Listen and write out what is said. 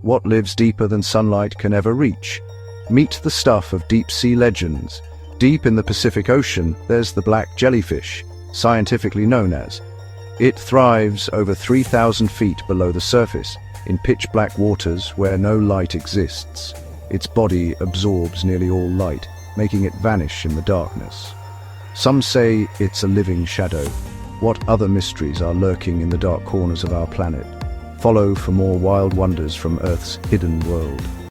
What lives deeper than sunlight can ever reach? Meet the stuff of deep-sea legends. Deep in the Pacific Ocean, there's the black jellyfish, scientifically known as. It thrives over 3,000 feet below the surface, in pitch-black waters where no light exists. Its body absorbs nearly all light, making it vanish in the darkness. Some say it's a living shadow. What other mysteries are lurking in the dark corners of our planet? Follow for more wild wonders from Earth's hidden world.